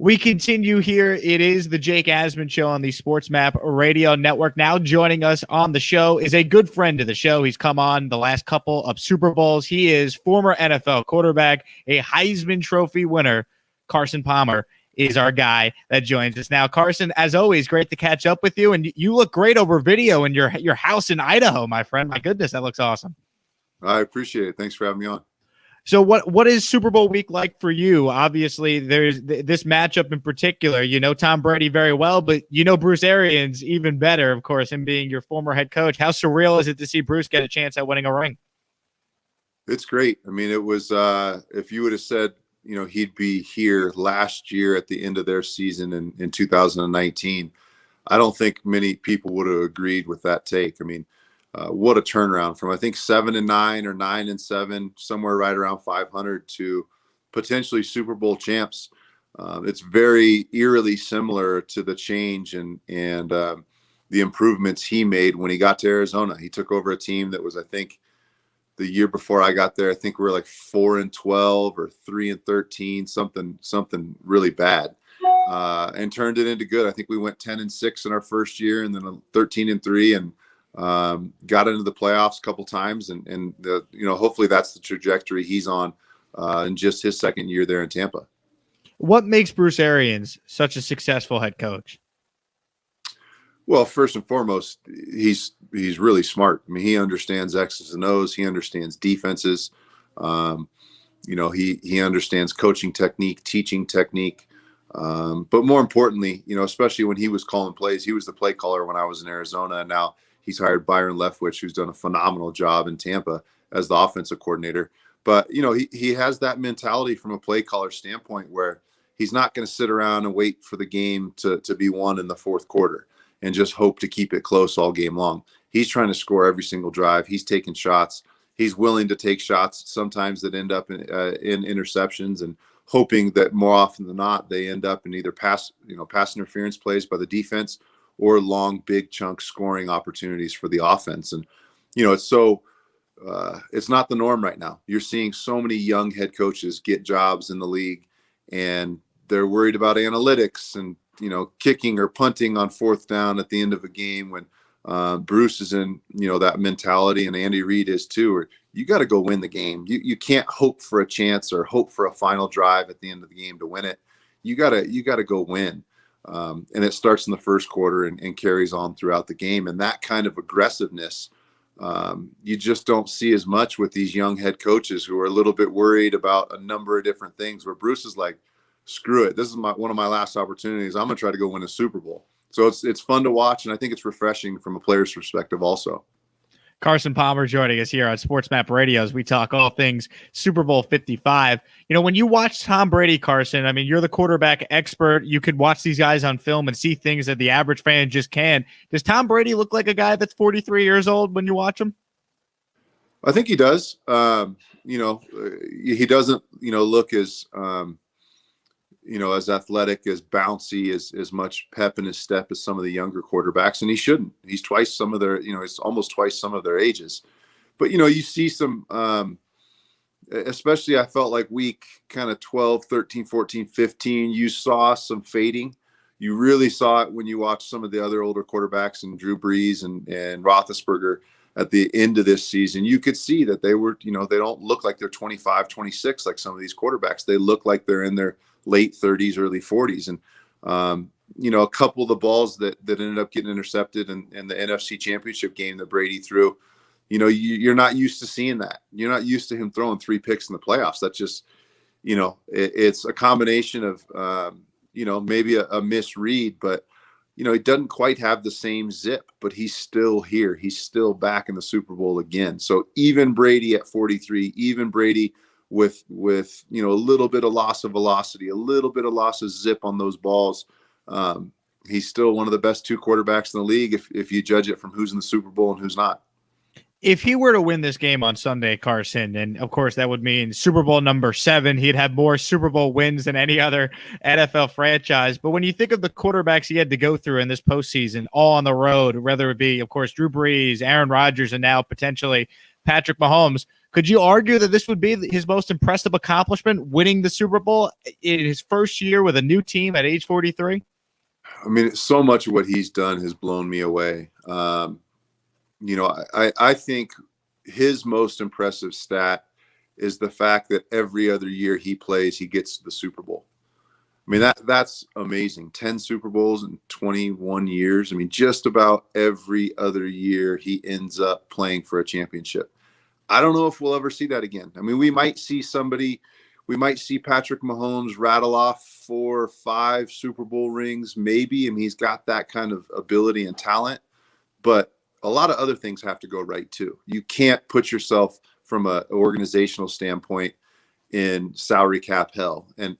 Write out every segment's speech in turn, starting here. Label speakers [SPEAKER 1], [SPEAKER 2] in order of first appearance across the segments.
[SPEAKER 1] We continue here. It is the Jake Asman Show on the Sports Map Radio Network. Now joining us on the show is a good friend of the show. He's come on the last couple of Super Bowls. He is former NFL quarterback, a Heisman Trophy winner. Carson Palmer is our guy that joins us now. Carson, as always, great to catch up with you. And you look great over video in your house in Idaho, my friend. My goodness, that looks awesome.
[SPEAKER 2] I appreciate it. Thanks for having me on.
[SPEAKER 1] So what is Super Bowl week like for you? Obviously, there's this matchup in particular. You know Tom Brady very well, but you know Bruce Arians even better, of course, him being your former head coach. How surreal is it to see Bruce get a chance at winning a ring?
[SPEAKER 2] It's great. I mean, it was if you would have said, he'd be here last year at the end of their season in 2019, I don't think many people would have agreed with that take. I mean, what a turnaround from, I think, 7-9 or 9-7, somewhere right around 500 to potentially Super Bowl champs. It's very eerily similar to the change and the improvements he made when he got to Arizona. He took over a team that was, I think, the year before I got there, I think we were like 4-12 or 3-13, something really bad, and turned it into good. I think we went 10-6 in our first year, and then 13-3, and got into the playoffs a couple times, and hopefully that's the trajectory he's on in just his second year there in Tampa.
[SPEAKER 1] What makes Bruce Arians such a successful head coach?
[SPEAKER 2] Well, first and foremost, he's really smart. I mean, he understands X's and O's. He understands defenses. He understands coaching technique, teaching technique. But more importantly, especially when he was calling plays, he was the play caller when I was in Arizona, and now he's hired Byron Leftwich, who's done a phenomenal job in Tampa as the offensive coordinator. But, he has that mentality from a play caller standpoint where he's not going to sit around and wait for the game to be won in the fourth quarter and just hope to keep it close all game long. He's trying to score every single drive. He's taking shots. He's willing to take shots sometimes that end up in interceptions, and hoping that more often than not, they end up in either pass interference plays by the defense or long, big chunk scoring opportunities for the offense. And, it's not the norm right now. You're seeing so many young head coaches get jobs in the league, and they're worried about analytics and, kicking or punting on fourth down at the end of a game, when Bruce is in, that mentality, and Andy Reid is too, or you got to go win the game. You can't hope for a chance or hope for a final drive at the end of the game to win it. You got to go win. And it starts in the first quarter and carries on throughout the game. And that kind of aggressiveness, you just don't see as much with these young head coaches who are a little bit worried about a number of different things, where Bruce is like, screw it. This is one of my last opportunities. I'm going to try to go win a Super Bowl. So it's fun to watch, and I think it's refreshing from a player's perspective also.
[SPEAKER 1] Carson Palmer joining us here on Sports Map Radio as we talk all things Super Bowl 55. When you watch Tom Brady, Carson, I mean, you're the quarterback expert. You could watch these guys on film and see things that the average fan just can't. Does Tom Brady look like a guy that's 43 years old when you watch him?
[SPEAKER 2] I think he does. He doesn't, look as, as athletic, as bouncy, as much pep in his step as some of the younger quarterbacks, and he shouldn't. He's twice some of their, he's almost twice some of their ages. But, you see some, especially I felt like week kind of 12, 13, 14, 15, you saw some fading. You really saw it when you watched some of the other older quarterbacks, and Drew Brees and Roethlisberger at the end of this season. You could see that they were, they don't look like they're 25, 26 like some of these quarterbacks. They look like they're in their late 30s, early 40s. And, a couple of the balls that ended up getting intercepted in the NFC Championship game that Brady threw, you're not used to seeing that. You're not used to him throwing 3 picks in the playoffs. That's just, it's a combination of, maybe a misread, but, he doesn't quite have the same zip, but he's still here. He's still back in the Super Bowl again. So even Brady at 43, even Brady with a little bit of loss of velocity, a little bit of loss of zip on those balls, he's still one of the best 2 quarterbacks in the league if you judge it from who's in the Super Bowl and who's not.
[SPEAKER 1] If he were to win this game on Sunday, Carson, and of course that would mean Super Bowl number 7, he'd have more Super Bowl wins than any other NFL franchise. But when you think of the quarterbacks he had to go through in this postseason, all on the road, whether it be, of course, Drew Brees, Aaron Rodgers, and now potentially Patrick Mahomes, Could you argue that this would be his most impressive accomplishment, winning the Super Bowl in his first year with a new team at age 43?
[SPEAKER 2] I mean, so much of what he's done has blown me away. I think his most impressive stat is the fact that every other year he plays, he gets to the Super Bowl. I mean, that's amazing. 10 Super Bowls in 21 years. I mean, just about every other year he ends up playing for a championship. I don't know if we'll ever see that again. I mean, we might see Patrick Mahomes rattle off 4 or 5 Super Bowl rings, maybe. I mean, he's got that kind of ability and talent, but a lot of other things have to go right too. You can't put yourself from an organizational standpoint in salary cap hell and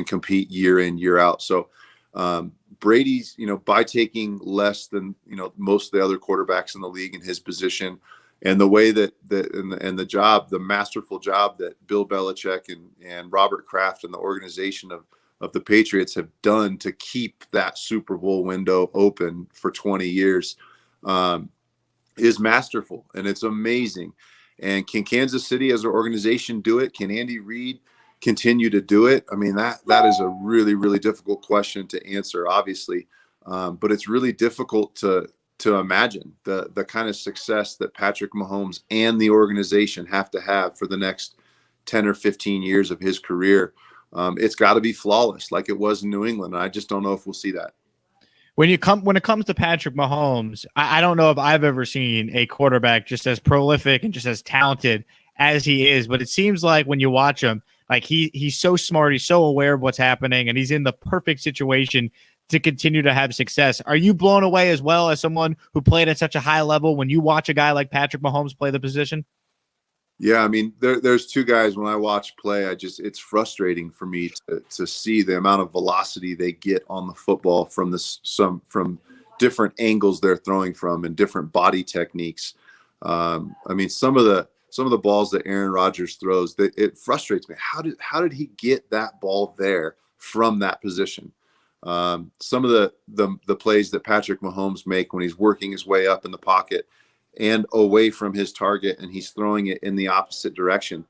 [SPEAKER 2] compete year in, year out. So Brady's, by taking less than, most of the other quarterbacks in the league in his position, and the way that the masterful job that Bill Belichick and Robert Kraft and the organization of the Patriots have done to keep that Super Bowl window open for 20 years is masterful, and it's amazing. And can Kansas City as an organization do it? Can Andy Reid continue to do it? I mean, that is a really, really difficult question to answer, obviously. But it's really difficult to imagine the kind of success that Patrick Mahomes and the organization have to have for the next 10 or 15 years of his career. It's got to be flawless like it was in New England. And I just don't know if we'll see that.
[SPEAKER 1] When it comes to Patrick Mahomes, I don't know if I've ever seen a quarterback just as prolific and just as talented as he is. But it seems like when you watch him, like he's so smart, he's so aware of what's happening, and he's in the perfect situation to continue to have success. Are you blown away as well as someone who played at such a high level when you watch a guy like Patrick Mahomes play the position?
[SPEAKER 2] Yeah, I mean, there's 2 guys when I watch play, it's frustrating for me to see the amount of velocity they get on the football from from different angles they're throwing from and different body techniques. I mean, some of the balls that Aaron Rodgers throws, it frustrates me. How did he get that ball there from that position? Some of the plays that Patrick Mahomes make when he's working his way up in the pocket and away from his target, and he's throwing it in the opposite direction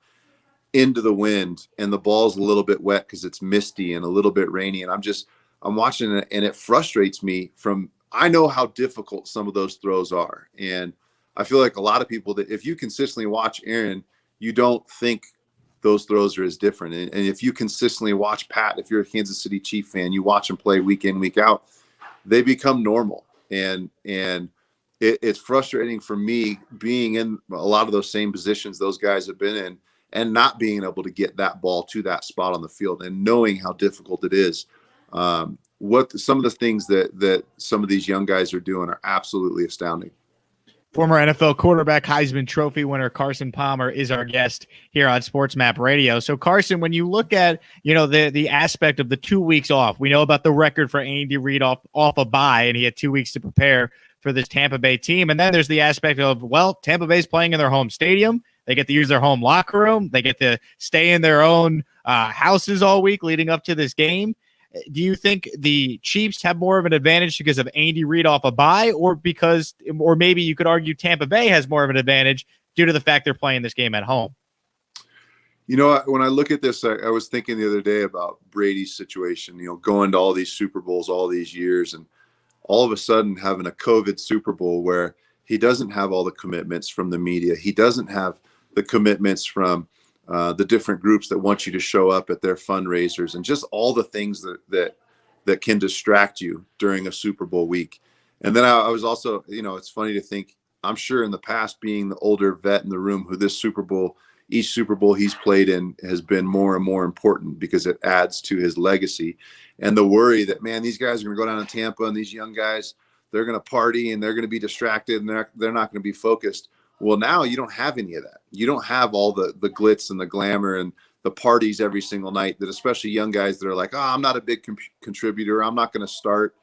[SPEAKER 2] into the wind, and the ball's a little bit wet because it's misty and a little bit rainy. And I'm watching it, and it frustrates me I know how difficult some of those throws are. And I feel like a lot of people that if you consistently watch Aaron, you don't think those throws are as different. And if you consistently watch Pat, if you're a Kansas City Chief fan, you watch him play week in, week out, they become normal. And it's frustrating for me being in a lot of those same positions those guys have been in and not being able to get that ball to that spot on the field and knowing how difficult it is. What some of the things that some of these young guys are doing are absolutely astounding.
[SPEAKER 1] Former NFL quarterback, Heisman Trophy winner Carson Palmer is our guest here on Sports Map Radio. So, Carson, when you look at the aspect of the 2 weeks off, we know about the record for Andy Reid off a bye, and he had 2 weeks to prepare for this Tampa Bay team. And then there's the aspect of, Tampa Bay's playing in their home stadium. They get to use their home locker room. They get to stay in their own houses all week leading up to this game. Do you think the Chiefs have more of an advantage because of Andy Reid off a bye, or maybe you could argue Tampa Bay has more of an advantage due to the fact they're playing this game at home?
[SPEAKER 2] When I look at this, I was thinking the other day about Brady's situation, going to all these Super Bowls all these years, and all of a sudden having a COVID Super Bowl where he doesn't have all the commitments from the media. He doesn't have the commitments from the different groups that want you to show up at their fundraisers and just all the things that can distract you during a Super Bowl week. And then I was also, it's funny to think, I'm sure in the past, being the older vet in the room, who each Super Bowl he's played in has been more and more important because it adds to his legacy. And the worry that, man, these guys are going to go down to Tampa and these young guys, they're going to party and they're going to be distracted and they're not going to be focused. Well, now you don't have any of that. You don't have all the glitz and the glamour and the parties every single night that especially young guys that are like, I'm not a big contributor. I'm not going to start,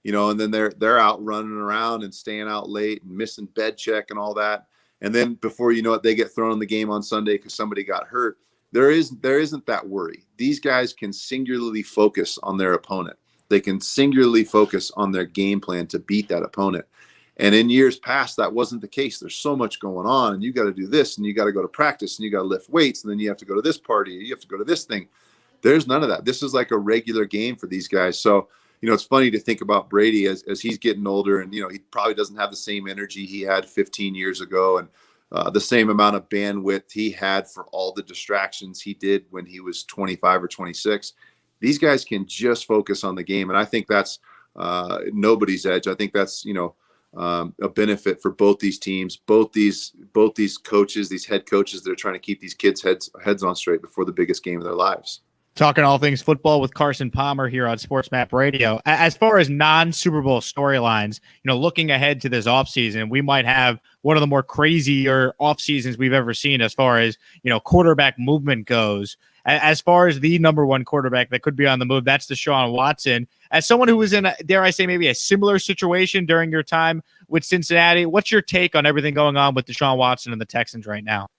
[SPEAKER 2] and then they're out running around and staying out late and missing bed check and all that. And then before you know it, they get thrown in the game on Sunday because somebody got hurt. There isn't that worry. These guys can singularly focus on their opponent. They can singularly focus on their game plan to beat that opponent. And in years past, that wasn't the case. There's so much going on, and you got to do this, and you got to go to practice, and you got to lift weights, and then you have to go to this party, you have to go to this thing. There's none of that. This is like a regular game for these guys. So, it's funny to think about Brady as he's getting older, and, he probably doesn't have the same energy he had 15 years ago, and the same amount of bandwidth he had for all the distractions he did when he was 25 or 26. These guys can just focus on the game. And I think that's nobody's edge. I think that's, a benefit for both these teams, both these coaches, these head coaches that are trying to keep these kids' heads on straight before the biggest game of their lives.
[SPEAKER 1] Talking all things football with Carson Palmer here on Sports Map Radio. As far as non-Super Bowl storylines, looking ahead to this offseason, we might have one of the more crazier off seasons we've ever seen as far as, quarterback movement goes. As far as the number one quarterback that could be on the move, that's Deshaun Watson. As someone who was in, dare I say, maybe a similar situation during your time with Cincinnati, what's your take on everything going on with Deshaun Watson and the Texans right now?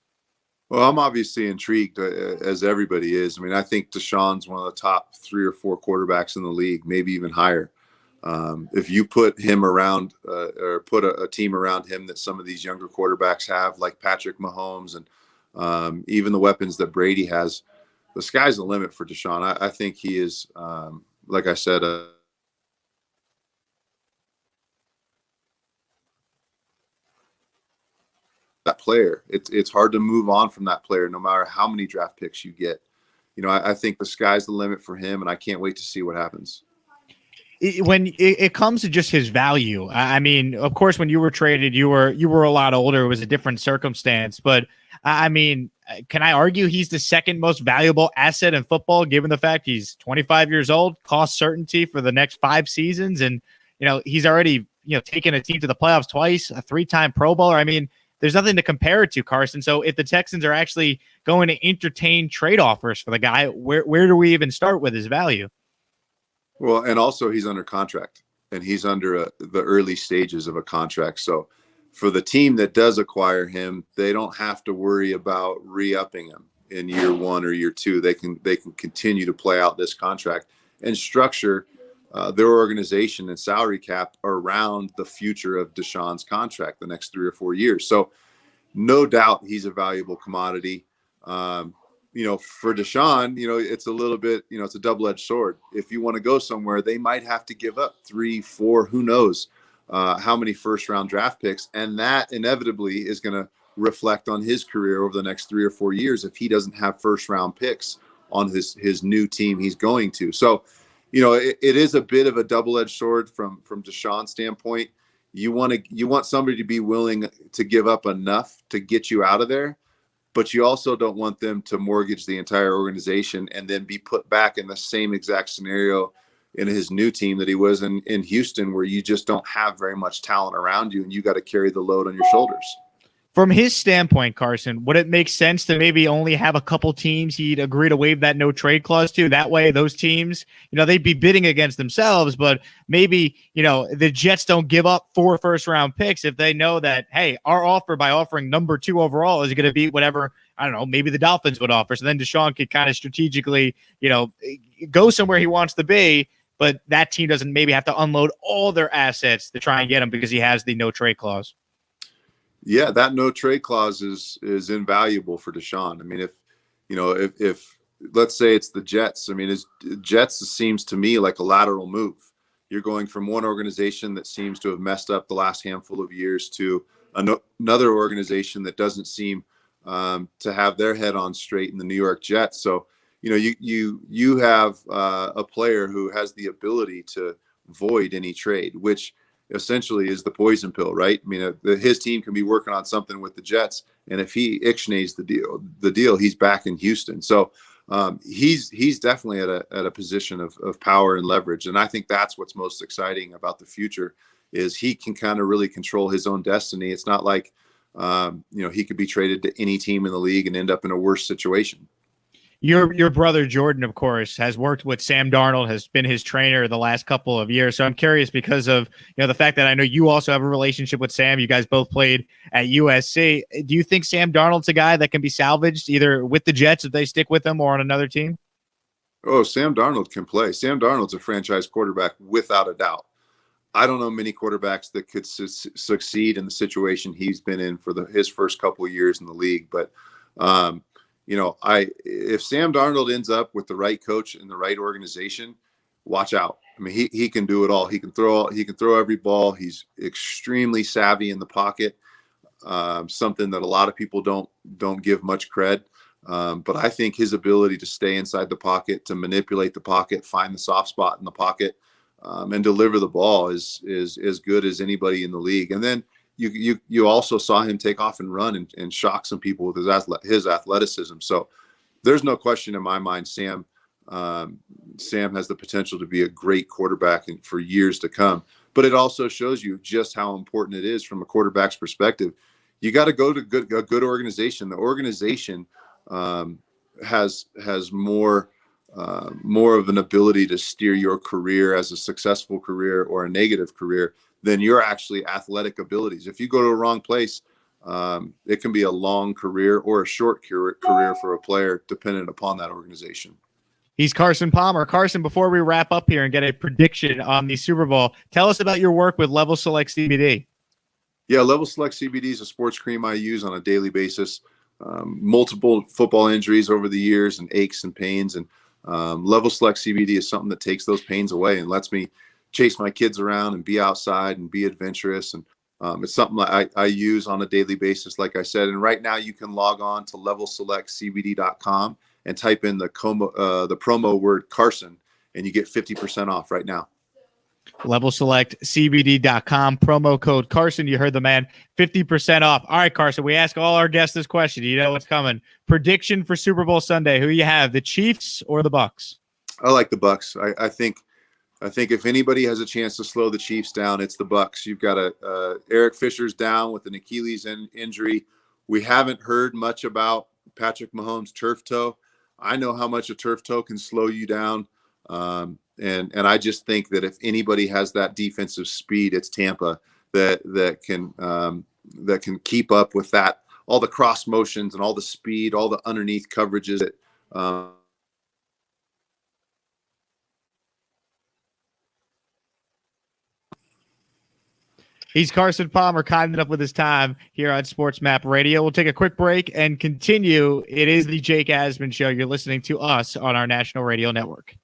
[SPEAKER 2] Well, I'm obviously intrigued, as everybody is. I mean, I think Deshaun's one of the top 3 or 4 quarterbacks in the league, maybe even higher. If you put him around or put a team around him that some of these younger quarterbacks have, like Patrick Mahomes and even the weapons that Brady has, the sky's the limit for Deshaun. I think he is, like I said, that player. It's hard to move on from that player, no matter how many draft picks you get. I think the sky's the limit for him, and I can't wait to see what happens.
[SPEAKER 1] When it comes to just his value, I mean, of course, when you were traded, you were a lot older. It was a different circumstance, but I mean, can I argue he's the second most valuable asset in football, given the fact he's 25 years old, cost certainty for the next 5 seasons, and he's already taken a team to the playoffs twice, a 3-time Pro Bowler. I mean, there's nothing to compare it to, Carson. So if the Texans are actually going to entertain trade offers for the guy, where do we even start with his value?
[SPEAKER 2] Well, and also he's under contract, and he's under the early stages of a contract. So for the team that does acquire him, they don't have to worry about re-upping him in year 1 or year 2. They can continue to play out this contract and structure their organization and salary cap around the future of Deshaun's contract the next 3 or 4 years. So no doubt he's a valuable commodity. For Deshaun, it's a little bit, it's a double-edged sword. If you want to go somewhere, they might have to give up 3, 4, who knows how many first-round draft picks. And that inevitably is going to reflect on his career over the next 3 or 4 years if he doesn't have first-round picks on his new team he's going to. So, it is a bit of a double-edged sword from Deshaun's standpoint. You want somebody to be willing to give up enough to get you out of there, but you also don't want them to mortgage the entire organization and then be put back in the same exact scenario in his new team that he was in Houston, where you just don't have very much talent around you and you got to carry the load on your shoulders.
[SPEAKER 1] From his standpoint, Carson, would it make sense to maybe only have a couple teams he'd agree to waive that no trade clause to? That way, those teams, they'd be bidding against themselves, but maybe, the Jets don't give up 4 first-round picks if they know that, hey, our offer by offering number 2 overall is going to be whatever, I don't know, maybe the Dolphins would offer. So then Deshaun could kind of strategically, go somewhere he wants to be, but that team doesn't maybe have to unload all their assets to try and get him because he has the no trade clause.
[SPEAKER 2] Yeah, that no trade clause is invaluable for Deshaun. I mean, if let's say it's the Jets, I mean, Jets seems to me like a lateral move. You're going from one organization that seems to have messed up the last handful of years to another organization that doesn't seem to have their head on straight in the New York Jets. So, you have a player who has the ability to void any trade, which essentially is the poison pill, right? I mean, his team can be working on something with the Jets, and if he ixnays the deal, he's back in Houston. So he's definitely at a position of power and leverage, and I think that's what's most exciting about the future is he can kind of really control his own destiny. It's not like he could be traded to any team in the league and end up in a worse situation.
[SPEAKER 1] Your brother Jordan, of course, has worked with Sam Darnold, has been his trainer the last couple of years. So I'm curious because of the fact that I know you also have a relationship with Sam. You guys both played at USC. Do you think Sam Darnold's a guy that can be salvaged either with the Jets if they stick with him or on another team?
[SPEAKER 2] Oh, Sam Darnold can play. Sam Darnold's a franchise quarterback without a doubt. I don't know many quarterbacks that could succeed in the situation he's been in for his first couple of years in the league. But, if Sam Darnold ends up with the right coach and the right organization, watch out. I mean, he can do it all. He can throw every ball. He's extremely savvy in the pocket. Something that a lot of people don't give much cred. But I think his ability to stay inside the pocket, to manipulate the pocket, find the soft spot in the pocket, and deliver the ball is as good as anybody in the league. And then you also saw him take off and run and shock some people with his athleticism. So there's no question in my mind, Sam has the potential to be a great quarterback for years to come. But it also shows you just how important it is from a quarterback's perspective. You got to go to a good organization. The organization has more of an ability to steer your career as a successful career or a negative career than your actually athletic abilities. If you go to a wrong place, it can be a long career or a short career for a player, dependent upon that organization.
[SPEAKER 1] He's Carson Palmer. Carson, before we wrap up here and get a prediction on the Super Bowl, tell us about your work with Level Select CBD.
[SPEAKER 2] Yeah, Level Select CBD is a sports cream I use on a daily basis. Multiple football injuries over the years and aches and pains. And Level Select CBD is something that takes those pains away and lets me chase my kids around and be outside and be adventurous. And it's something I use on a daily basis, like I said. And right now you can log on to levelselectcbd.com and type in the promo word Carson, and you get 50% off right now.
[SPEAKER 1] LevelSelectCBD.com, promo code Carson. You heard the man, 50% off. All right, Carson, we ask all our guests this question. You know what's coming. Prediction for Super Bowl Sunday. Who you have, the Chiefs or the Bucks?
[SPEAKER 2] I like the Bucks. I think if anybody has a chance to slow the Chiefs down, it's the Bucks. You've got Eric Fisher's down with an Achilles injury. We haven't heard much about Patrick Mahomes' turf toe. I know how much a turf toe can slow you down. And I just think that if anybody has that defensive speed, it's Tampa that can keep up with that, all the cross motions and all the speed, all the underneath coverages that
[SPEAKER 1] He's Carson Palmer, kind enough with his time here on Sports Map Radio. We'll take a quick break and continue. It is the Jake Asman Show. You're listening to us on our national radio network.